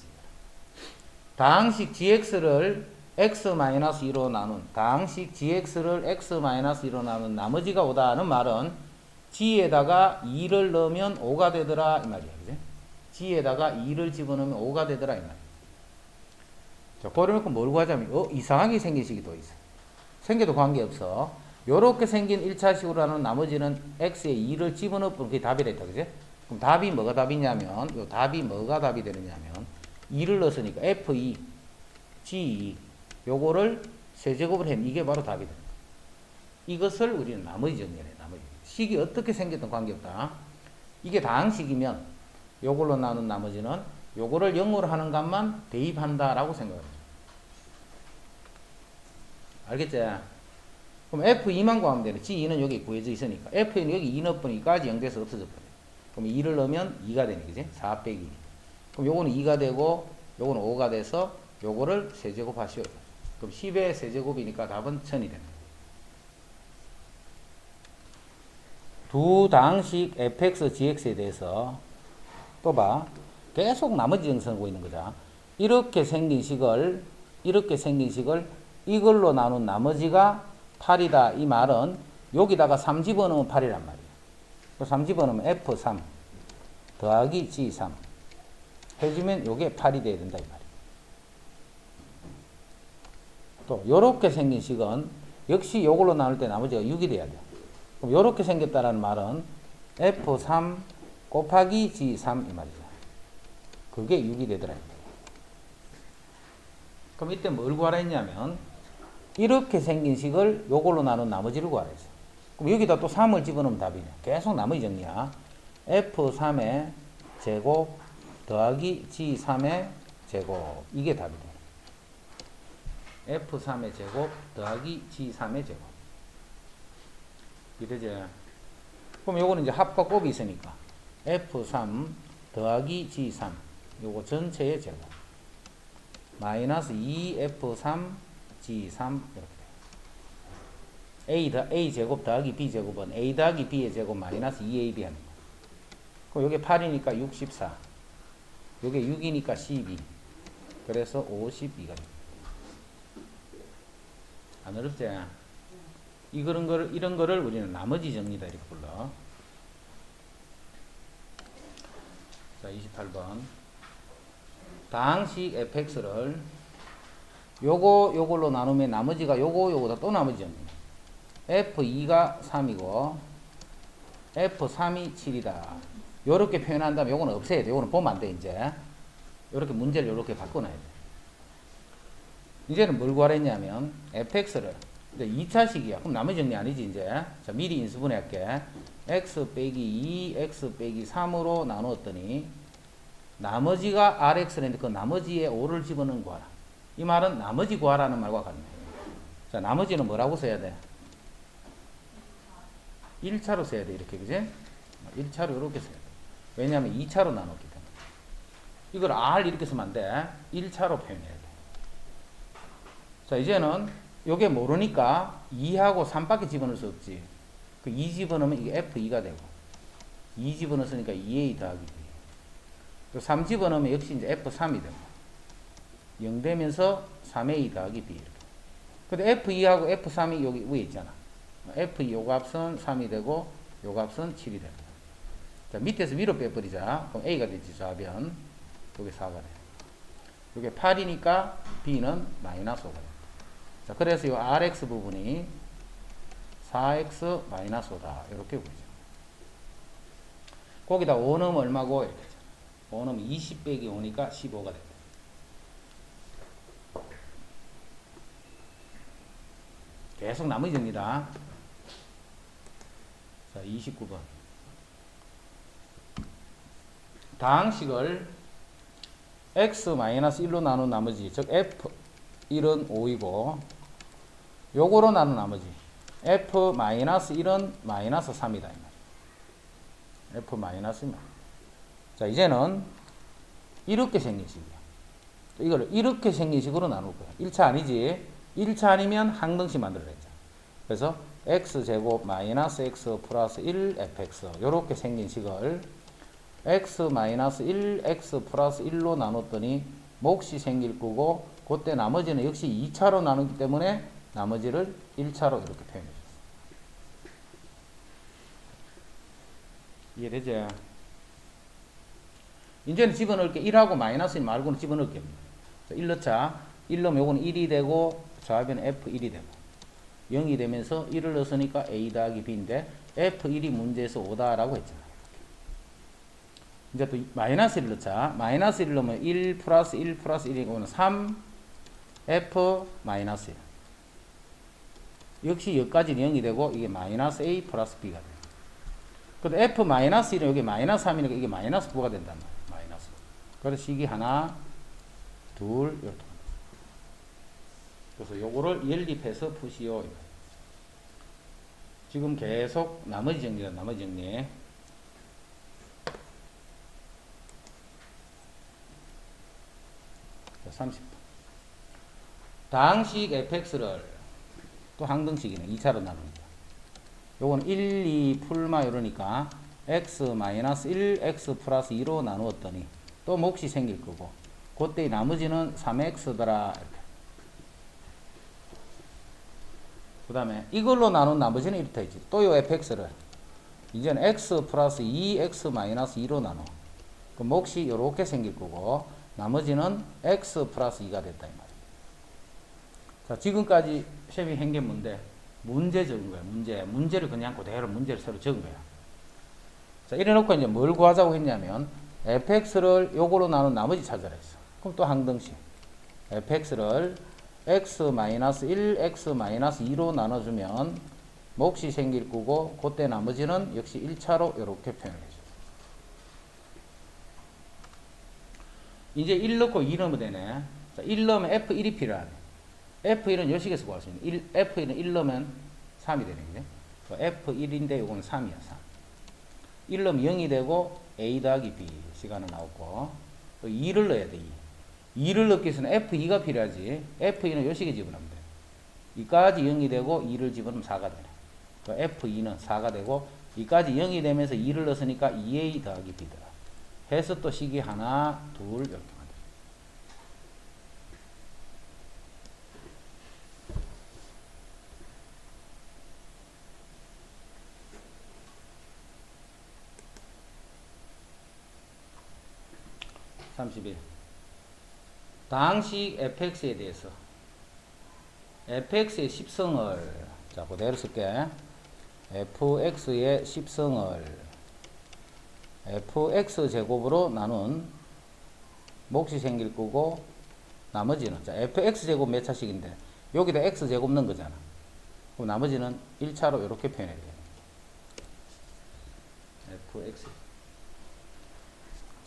다항식 gx를 x-2로 나눈 다항식 gx를 x-2로 나눈 나머지가 5다는 말은 g에다가 2를 넣으면 5가 되더라 이 말이야. 그지? g에다가 2를 집어넣으면 5가 되더라 이 말이야. 자, 그래놓고 뭘 구하자면 이상하게 생긴 식이 또 있어. 생겨도 관계없어. 요렇게 생긴 1차식으로 는 나머지는 x에 2를 집어넣으면 그게 답이 됐다. 그지? 그럼 답이 뭐가 답이냐면 요 답이 뭐가 답이 되느냐면 2를 넣었으니까 f2 g2 요거를 세제곱을 하면 이게 바로 답이 된다. 이것을 우리는 나머지 정리해. 나머지 식이 어떻게 생겼든 관계없다. 이게 다항식이면 요걸로 나눈 나머지는 요거를 0으로 하는 값만 대입한다라고 생각합니다. 알겠지? 그럼 F2만 구하면 되네. G2는 여기 구해져 있으니까. F는 여기 2 넣어보니까 0돼서 없어져 버려. 그럼 2를 넣으면 2가 되네. 그지? 4 빼기 2. 그럼 요거는 2가 되고 요거는 5가 돼서 요거를 세제곱 하시오. 그럼 10의 세제곱이니까 답은 1000이 됩니다. 두 다항식 fx, gx에 대해서 또 봐. 계속 나머지 정성 하고 있는 거죠. 이렇게 생긴 식을 이걸로 나눈 나머지가 8이다. 이 말은 여기다가 3 집어넣으면 8이란 말이에요. 3 집어넣으면 f3 더하기 g3 해주면 요게 8이 돼야 된다. 이 말이에요. 또 요렇게 생긴 식은 역시 요걸로 나눌 때 나머지가 6이 돼야 돼요. 그럼 요렇게 생겼다라는 말은 f3 곱하기 g3 이 말이죠. 그게 6이 되더라. 그럼 이때 뭘 구하라 했냐면 이렇게 생긴 식을 요걸로 나눈 나머지를 구하라 했어. 그럼 여기다 또 3을 집어넣으면 답이네. 계속 나머지 정리야. f3의 제곱 더하기 g3의 제곱 이게 답이 돼. f3의 제곱 더하기 g3의 제곱 이되지? 그럼 요거는 이제 합과 곱이 있으니까 f3 더하기 g3 요거 전체의 제곱 마이너스 2f3 g3 이렇게 돼요. a 제곱 더하기 b 제곱은 a 더하기 b의 제곱 마이너스 2ab 하는 거. 그럼 요게 8이니까 64 요게 6이니까 12 그래서 52가 됩니다. 안 어렵지? 이런 거를 우리는 나머지 정리다 이렇게 불러. 자, 28번. 다항식 fx를 요걸로 나누면 나머지가 요거다 또 나머지 정리. f2가 3이고 f3이 7이다. 요렇게 표현한다면 요거는 없애야 돼. 요거는 보면 안 돼, 이제. 요렇게 문제를 요렇게 바꿔놔야 돼. 이제는 뭘 구하랬냐면 fx를 이제 2차식이야. 그럼 나머지 정리 아니지, 이제. 자, 미리 인수분해 할게. x 빼기 2, x 빼기 3으로 나누었더니 나머지가 rx인데 그 나머지에 5를 집어넣은 구하라. 이 말은 나머지 구하라는 말과 같네. 자, 나머지는 뭐라고 써야 돼? 1차로 써야 돼, 이렇게, 그지? 1차로 이렇게 써야 돼. 왜냐하면 2차로 나눴기 때문에. 이걸 r 이렇게 쓰면 안 돼. 1차로 표현해야 돼. 자, 이제는 요게 모르니까 2하고 3밖에 집어넣을 수 없지. 그 2 집어넣으면 이게 F2가 되고 2 집어넣었으니까 2A 더하기 B. 또 3 집어넣으면 역시 이제 F3이 되고 0 되면서 3A 더하기 B 이렇게. 근데 F2하고 F3이 여기 위에 있잖아. F2 요 값은 3이 되고 요 값은 7이 됩니다. 자, 밑에서 위로 빼버리자. 그럼 A가 되지, 좌변. 요게 4가 돼. 요게 8이니까 B는 마이너스 5가 돼. 자, 그래서 이 RX 부분이 4X 마이너스 5다. 이렇게 보이죠. 거기다 5 넣으면 얼마고? 이렇게. 5 넣으면 20 빼기 5니까 15가 됩니다. 계속 나머지 정리다. 자, 29번. 다항식을 x-1로 나눈 나머지, 즉 f1은 5이고 요거로 나눈 나머지 f-1은 마이너스 3이다. f-1. 자, 이제는 이렇게 생긴 식이야. 이거를 이렇게 생긴 식으로 나눌 거야. 1차 아니지? 1차 아니면 항등식 만들어야 죠. 그래서 x제곱 마이너스 x 플러스 1 fx 요렇게 생긴 식을 x 마이너스 1 x 플러스 1로 나눴더니 몫이 생길 거고, 그때 나머지는 역시 2차로 나누기 때문에 나머지를 1차로 이렇게 표현해 줬어. 이해되죠? 이제는 집어넣을 게 1하고 마이너스 1 말고는 집어넣을 게 없네. 1 넣자. 1 넣으면 요거는 1이 되고 좌변은 F1이 되고 0이 되면서 1을 넣었으니까 A 더하기 B인데 F1이 문제에서 5다라고 했잖아요. 이제 또 마이너스 1을 넣자. 마이너스 1을 넣으면 1 플러스 1 플러스 1이고는 3 F 마이너스 1. 역시 여기까지는 0이 되고 이게 마이너스 A 플러스 B가 돼요. 근데 F 마이너스 1은 여기 마이너스 3이니까 이게 마이너스 9가 된단 말이에요. 마이너스. 그래서 식이 하나, 둘, 이렇게. 그래서 요거를 연립해서 푸시오. 지금 계속 나머지 정리다. 나머지 정리. 자, 30번. 다항식 fx를 또 항등식이네. 2차로 나눕니다. 요건 1, 2 풀마 이러니까 x-1 x 플러스 2로 나누었더니 또 몫이 생길 거고, 그때 나머지는 3x더라. 이렇게. 그 다음에 이걸로 나눈 나머지는 이렇다 했지. 또 요 fx를 이제는 x 플러스 2x 마이너스 2로 나눠. 그 몫이 요렇게 생길 거고, 나머지는 x 플러스 2가 됐다 이 말이야. 자, 지금까지 쉐빙 한 게 뭔데? 문제 적은 거야. 문제를 그냥 그대로 문제를 새로 적은 거야. 자, 이래 놓고 이제 뭘 구하자고 했냐면 fx를 요거로 나눈 나머지 찾아라 했어. 그럼 또 항등식. fx를 x-1 x-2로 나눠주면 몫이 생길 거고, 그때 나머지는 역시 1차로 이렇게 표현을 해줘. 이제 1 넣고 2 넣으면 되네. 자, 1 넣으면 f1이 필요하네. f1은 요 식에서 구할 수 있는. f1은 1 넣으면 3이 되는 거죠. f1인데 요거는 3이야. 3. 1 넣으면 0이 되고 a 더하기 b 시간은 나오고, 또 2를 넣어야 돼. 2를 넣기 위해서는 f2가 필요하지. f2는 요 식에 집어넣으면 돼. 2까지 0이 되고 2를 집어넣으면 4가 되네. f2는 4가 되고 2까지 0이 되면서 2를 넣었으니까 2a 더하기 b더라. 해서 또 식이 하나, 둘 이렇게 만들어. (31) 다항식 fx에 대해서 fx의 10성을 자 그대로 쓸게. fx의 10성을 fx제곱으로 나눈 몫이 생길 거고, 나머지는 자 fx제곱 몇 차식인데 여기다 x제곱 넣은 거잖아. 그럼 나머지는 1차로 이렇게 표현해야 돼. fx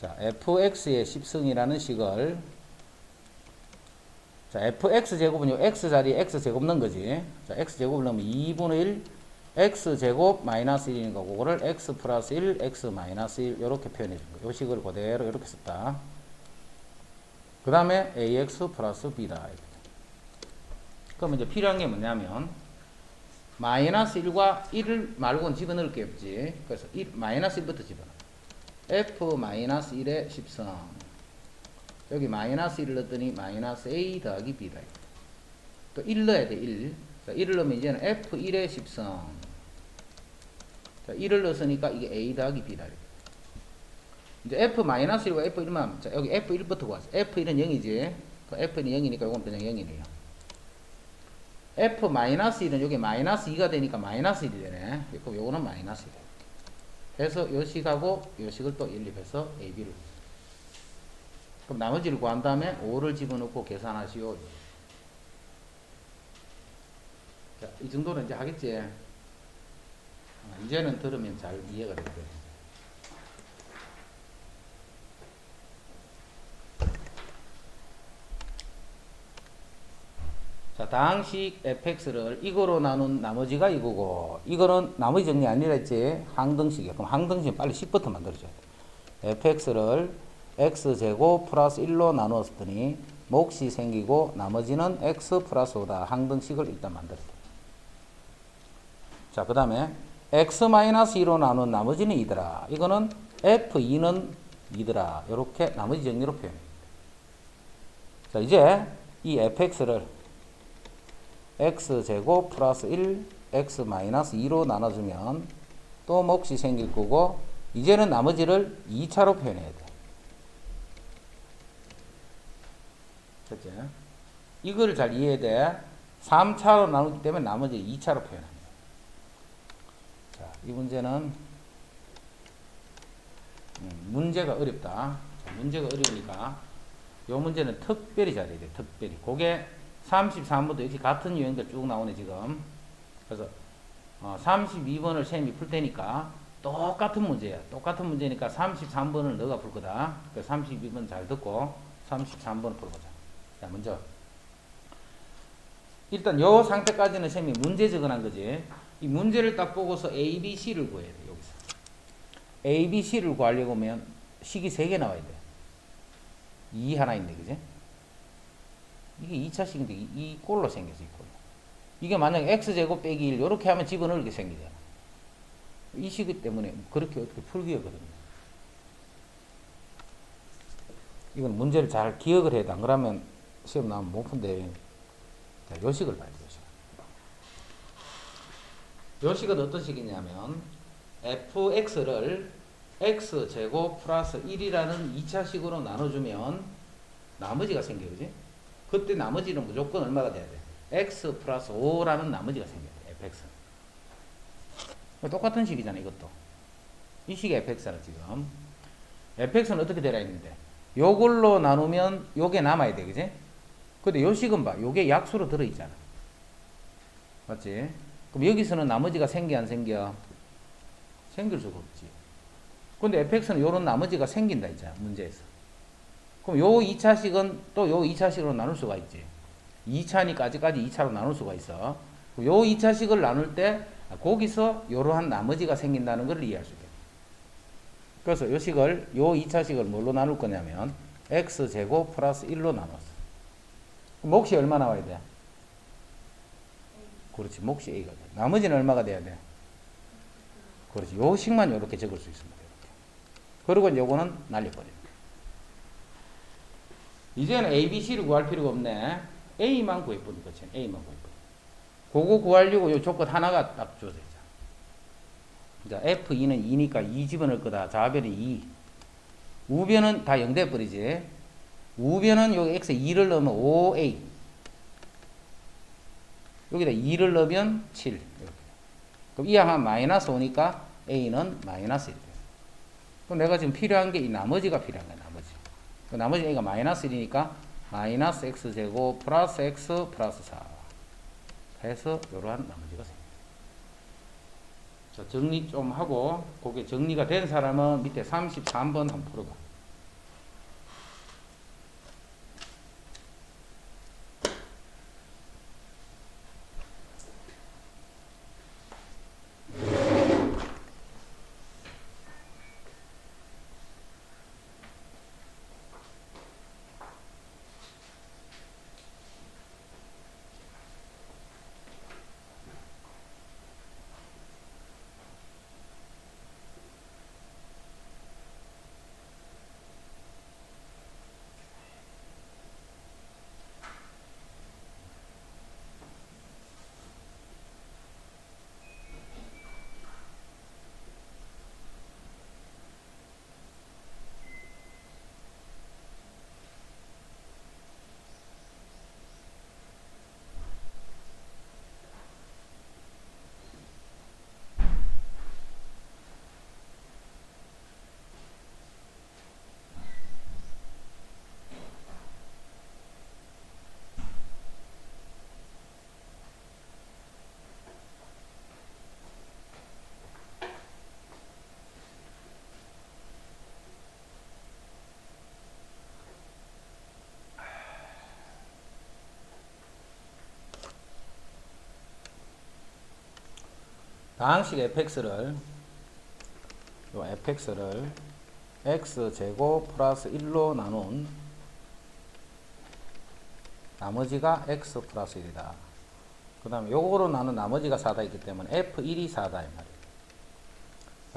자 fx의 10승이라는 식을 자 fx제곱은 요 x자리에 x제곱 넣은 거지. 자 x제곱을 넣으면 2분의 1 x제곱 마이너스 1이니까 그거를 x 플러스 1 x 마이너스 1 이렇게 표현해 준 거예요. 요 식을 그대로 이렇게 썼다. 그 다음에 ax 플러스 b다. 그럼 이제 필요한 게 뭐냐면 마이너스 1과 1을 말고는 집어넣을 게 없지. 그래서 마이너스 1부터 집어넣어. f-1의 10성. 여기 마이너스 1을 넣었더니 마이너스 a 더하기 b다. 또 1 넣어야 돼. 1. 자, 1을 넣으면 이제는 f1의 10성. 자, 1을 넣었으니까 이게 a 더하기 b다. 이제 f-1과 f1만, 자, 여기 f1부터 구하자. f1은 0이지. f는 0이니까 이건 그냥 0이네요. f-1은 여기 마이너스 2가 되니까 마이너스 1이 되네. 그럼 요거는 마이너스 1. 그래서 요 식하고 요 식을 또 연립해서 AB를. 그럼 나머지를 구한 다음에 5를 집어넣고 계산하시오. 자, 이 정도는 이제 하겠지. 이제는 들으면 잘 이해가 될 거예요. 자, 다항식 fx를 이거로 나눈 나머지가 이거고, 이거는 나머지 정리 아니라 했지? 항등식이야. 그럼 항등식 빨리 10부터 만들어줘야 돼. fx를 x제곱 플러스 1로 나누었더니 몫이 생기고 나머지는 x 플러스 5다. 항등식을 일단 만들어야 돼. 자, 그 다음에 x-2로 나눈 나머지는 2더라. 이거는 f2는 2더라. 이렇게 나머지 정리로 표현해. 자, 이제 이 fx를 x제곱 플러스 1 x-2로 나눠주면 또 몫이 생길 거고, 이제는 나머지를 2차로 표현해야 돼. 됐지? 이걸 잘 이해해야 돼. 3차로 나누기 때문에 나머지 2차로 표현합니다. 자, 이 문제는 문제가 어렵다. 자, 문제가 어려우니까 이 문제는 특별히 잘해야 돼. 특별히. 그게 33번도 역시 같은 유형들 쭉 나오네 지금. 그래서 32번을 쌤이 풀 테니까 똑같은 문제야. 똑같은 문제니까 33번을 너가 풀 거다. 그래서 32번 잘 듣고 33번 풀어보자. 자, 먼저 일단 요 상태까지는 쌤이 문제 적어놓은 거지. 이 문제를 딱 보고서 A, B, C를 구해야 돼. 여기서 A, B, C를 구하려고 하면 식이 3개 나와야 돼. 2 하나 있네, 그지? 이게 2차식인데 이 꼴로 생겼어. 이 꼴로. 이게 만약에 x제곱 빼기 1 이렇게 하면 집어넣게 생기잖아. 이 식이 때문에 그렇게 어떻게 풀기가 거든요. 이건 문제를 잘 기억을 해야 돼. 안 그러면 시험 나오면 못 푼대. 자, 요 식을 봐야 돼. 요 식. 요 식은 어떤 식이냐면 fx를 x제곱 플러스 1이라는 2차식으로 나눠주면 나머지가 생겨, 그지? 그때 나머지는 무조건 얼마가 돼야 돼? x 플러스 5라는 나머지가 생겨야 돼. fx는. 똑같은 식이잖아, 이것도. 이 식이 fx라 지금. fx는 어떻게 되라 했는데 요걸로 나누면 요게 남아야 돼, 그지? 근데 요 식은 봐. 요게 약수로 들어있잖아. 맞지? 그럼 여기서는 나머지가 생겨, 안 생겨? 생길 수가 없지. 근데 fx는 요런 나머지가 생긴다 했잖아, 문제에서. 그럼 요 2차식은 또 요 2차식으로 나눌 수가 있지. 2차니까 아직까지 2차로 나눌 수가 있어. 요 2차식을 나눌 때 거기서 요러한 나머지가 생긴다는 걸 이해할 수 있겠다. 그래서 요 식을 요 2차식을 뭘로 나눌 거냐면 x제곱 플러스 1로 나눴어. 몫이 얼마 나와야 돼? 그렇지, 몫이 a가 돼. 나머지는 얼마가 돼야 돼? 그렇지, 요 식만 요렇게 적을 수 있습니다. 이렇게. 그리고 요거는 날려버려. 이제는 A, B, C를 구할 필요가 없네. A만 구해버린 거지. A만 구해버린. 그거 구하려고 요 조건 하나가 딱 주어져 있잖아. 자, F2는 2니까 2 집어넣을 거다. 좌변이 2. 우변은 다 0 돼버리지. 우변은 여기 X에 2를 넣으면 5A. 여기다 2를 넣으면 7. 이렇게. 그럼 이 항은 마이너스 5니까 A는 마이너스 1. 그럼 내가 지금 필요한 게 이 나머지가 필요한 거야, 나머지. 그 나머지 A가 마이너스 1이니까 마이너스 X제곱 플러스 X 플러스 4 해서 이러한 나머지가 생깁니다. 자, 정리 좀 하고 그게 정리가 된 사람은 밑에 33번 한번 풀어봐. 다항식 fx를 x제곱 플러스 1로 나눈 나머지가 x 플러스 1이다. 그 다음에 요거로 나눈 나머지가 4다 있기 때문에 f1이 4다 이 말이에요.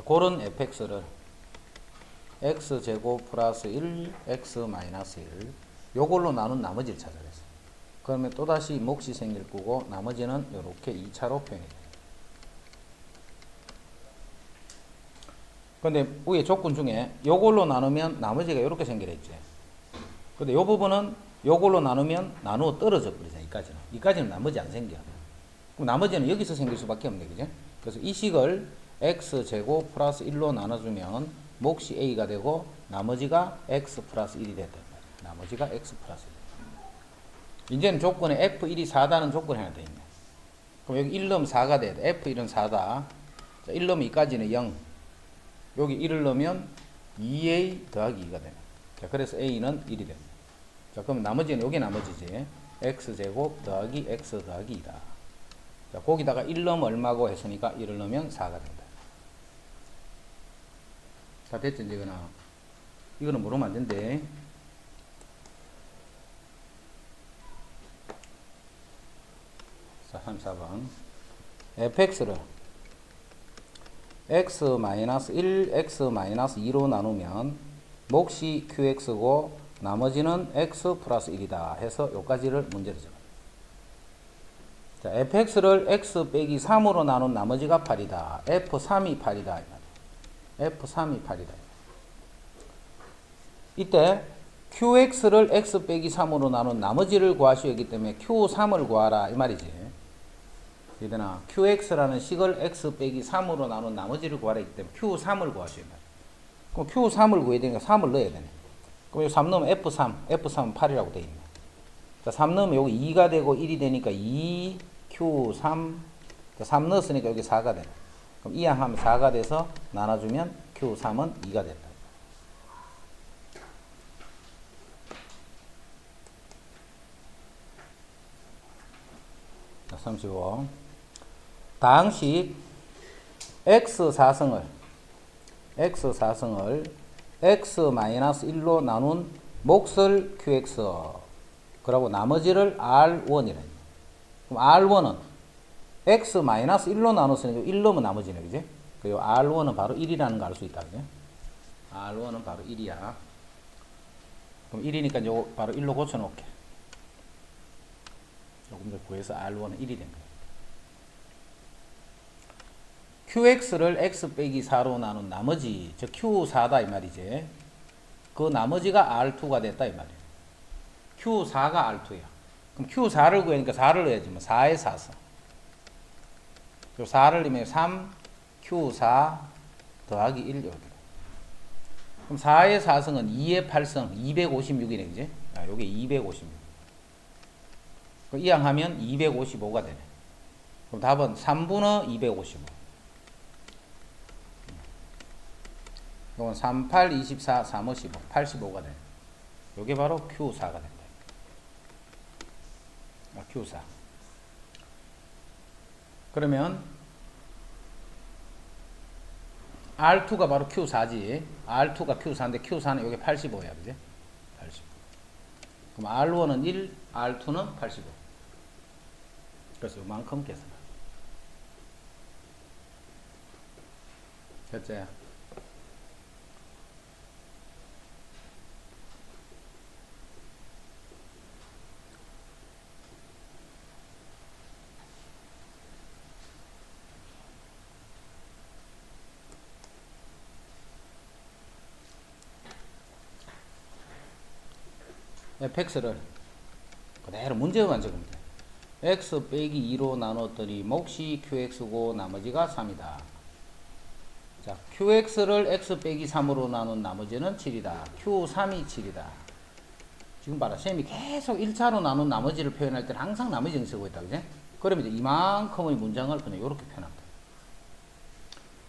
그런 fx를 x제곱 플러스 1 x 마이너스 1 요걸로 나눈 나머지를 찾아냈어요. 그러면 또다시 몫이 생길 거고 나머지는 이렇게 2차로 표현이 돼요. 근데 위에 조건 중에 요걸로 나누면 나머지가 이렇게 생기랬지. 근데 요 부분은 요걸로 나누면 나누어 떨어져 버리잖아. 이까지는 나머지 안 생겨. 그럼 나머지는 여기서 생길 수밖에 없네. 그죠? 그래서 이 식을 x제곱 플러스 1로 나눠주면 몫이 a가 되고 나머지가 x 플러스 1이 됐단 말이야. 나머지가 x 플러스 1. 이제는 조건에 f1이 4다는 조건이 하나 돼 있네. 그럼 여기 1 넣으면 4가 돼야 돼. f1은 4다. 자, 1 넣으면 2까지는 0. 여기 1을 넣으면 2a 더하기 2가 되네. 자, 그래서 a는 1이 됩니다. 자, 그럼 나머지는 여기 나머지지. x제곱 더하기 x 더하기 2다. 자, 거기다가 1 넣으면 얼마고 했으니까 1을 넣으면 4가 된다. 다 됐지, 이제 이거는 모르면 안 된대. 자, 34번. fx를 x-1, x-2로 나누면 몫이 qx고 나머지는 x 플러스 1이다 해서 요까지를 문제로 적어요. 자, fx를 x 빼기 3으로 나눈 나머지가 8이다. f3이 8이다. f3이 8이다. 이때 qx를 x 빼기 3으로 나눈 나머지를 구하시오 했기 때문에 q3을 구하라 이 말이지. 되나? qx라는 식을 x 빼기 3으로 나눈 나머지를 구하라 했기 때문에 q3을 구하시오. 그럼 q3을 구해야 되니까 3을 넣어야 되네. 그럼 여기 3 넣으면 f3은 8이라고 되어 있네. 자, 3 넣으면 여기 2가 되고 1이 되니까 2, q3, 3 넣었으니까 여기 4가 되네. 그럼 이항하면 4가 돼서 나눠주면 q3은 2가 된다. 자, 35. 다항식 x4승을 x-1로 나눈 몫을 qx 그리고 나머지를 r1이래. 그럼 r1은 x-1로 나눴으니까 1 넣으면 나머지네. 그지? 그리고 r1은 바로 1이라는 거 알 수 있다. 그지? r1은 바로 1이야. 그럼 1이니까 요거 바로 1로 고쳐 놓을게. 조금 더 구해서 r1은 1이 된 거야. qx를 x 빼기 4로 나눈 나머지, 즉 q4다 이 말이지. 그 나머지가 r2가 됐다 이 말이야. q4가 r2야. 그럼 q4를 구하니까 4를 넣어야지. 뭐 4에 4서. 그리고 4를 넣으면 3, q4 더하기 1 이렇게. 그럼 4의 4승은 2의 8승, 256이네. 그지? 아, 요게 256. 이항하면 255가 되네. 그럼 답은 3분의 255. 이건 38, 24, 3, 15, 85가 되네. 요게 바로 Q4가 된다. Q4. 그러면 R2가 바로 Q4지. R2가 Q4인데 Q4는 요게 85야. 그지? 85. 그럼 R1은 1, R2는 85. 그래서 요만큼 계산한다. 됐지? fx를 그대로 문제만 적으면 돼. x 빼기 2로 나눴더니 몫이 qx고 나머지가 3이다. 자, qx를 x 빼기 3으로 나눈 나머지는 7이다. q3이 7이다. 지금 봐라. 쌤이 계속 1차로 나눈 나머지를 표현할 때는 항상 나머지를 쓰고 있다. 그지? 그러면 이제 이만큼의 문장을 그냥 이렇게 표현합니다.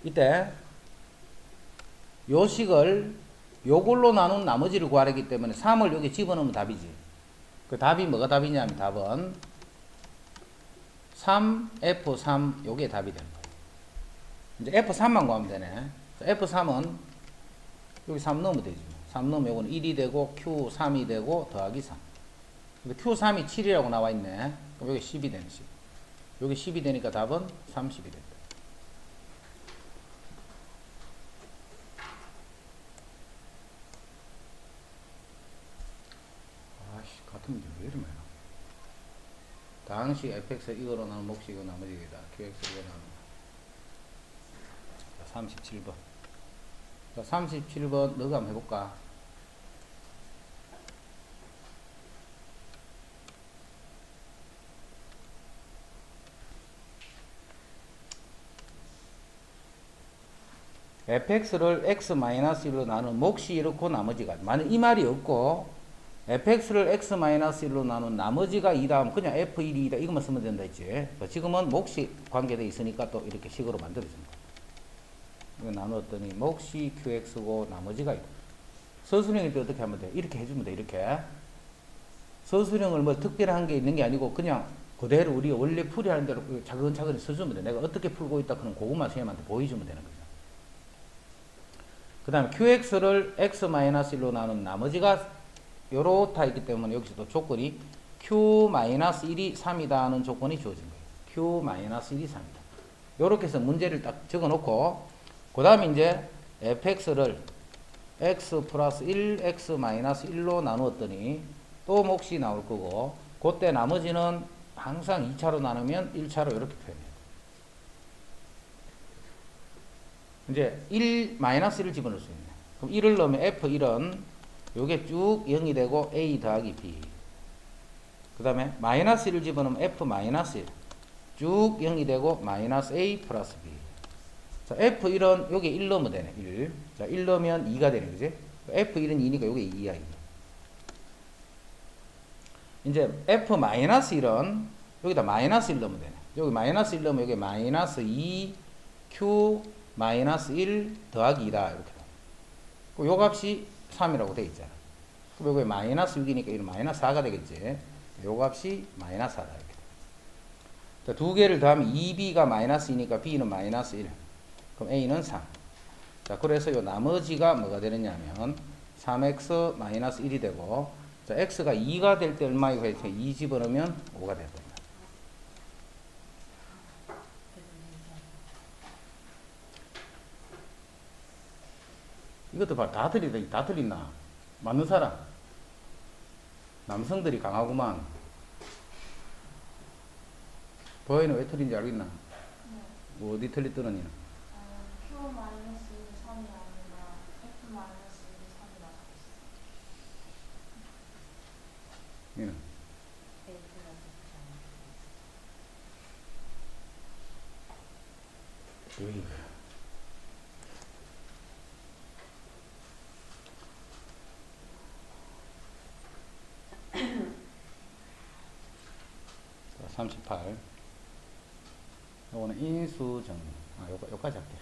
이때 요 식을 요걸로 나눈 나머지를 구하기 때문에 3을 여기 집어넣으면 답이지. 그 답이 뭐가 답이냐면 답은 3F3 요게 답이 되는 거예요. 이제 F3만 구하면 되네. F3은 여기 3 넣으면 되지. 3 넣으면 이거는 1이 되고 Q3이 되고 더하기 3. 근데 Q3이 7이라고 나와 있네. 그럼 여기 10이 되는 10. 여기 10이 되니까 답은 30이 된다. 아씨, 같은 문제 왜 이리 많아. 다항식 fx 이거로 나오면 몫이 이거 나머지다. qx 이거 나오면. 자, 37번. 자, 37번 너가 한번 해볼까? fx를 x-1로 나눈 몫이 이렇고 나머지가, 만약 이 말이 없고 fx를 x-1로 나눈 나머지가 2다 하면 그냥 f1이 2다 이것만 쓰면 된다 했지. 지금은 몫이 관계되어 있으니까 또 이렇게 식으로 만들어줍니다. 이거 나누었더니 몫이 qx고 나머지가 2다. 서술형일 때 어떻게 하면 돼? 이렇게 해주면 돼. 이렇게 서술형을 뭐 특별한 게 있는 게 아니고 그냥 그대로 우리가 원래 풀이하는 대로 차근차근히 써주면 돼. 내가 어떻게 풀고 있다 그런 그것만 선생님한테 보여주면 되는 거죠. 그 다음에 qx를 x-1로 나눈 나머지가 요렇다 있기 때문에 여기서도 조건이 q-1이 3이다 하는 조건이 주어진 거예요. q-1이 3이다. 요렇게 해서 문제를 딱 적어 놓고 그 다음에 이제 fx를 x 플러스 1, x-1로 나누었더니 또 몫이 나올 거고 그때 나머지는 항상 2차로 나누면 1차로 이렇게 표현해요. 이제 1, -1을 집어넣을 수 있네. 그럼 1을 넣으면 f1은 요게 쭉 0이 되고 a 더하기 b. 그 다음에 -1을 집어넣으면 f-1 쭉 0이 되고 -a 플러스 b. 자, f1은 여기 1 넣으면 되네. 1. 자, 1 넣으면 2가 되네. 그지? f1은 2니까 요게 2야. 2. 이제 f-1은 여기다 -1 넣으면 되네. 여기 -1 넣으면 여기 -2 q -1 더하기 2다. 이렇게. 요 값이 3이라고 되어 있잖아. 그럼 여기 -6이니까 이는 -4가 되겠지. 요 값이 -4다. 이렇게. 자, 두 개를 더하면 2b가 -2니까 b는 -1. 그럼 a는 3. 자, 그래서 요 나머지가 뭐가 되느냐면 3x -1이 되고, 자, x가 2가 될 때 얼마이고 했을 때 2 집어넣으면 5가 된다. 이것도 봐. 다 틀린나? 맞는 사람? 남성들이 강하구만. 보이는 왜 틀린지 알겠나? 뭐 어디 틀렸더니? Q-3이 아니라 F-3이 3이라고 얘는 어이구. 자, 38. 요거는 인수 정리. 요까지 할게.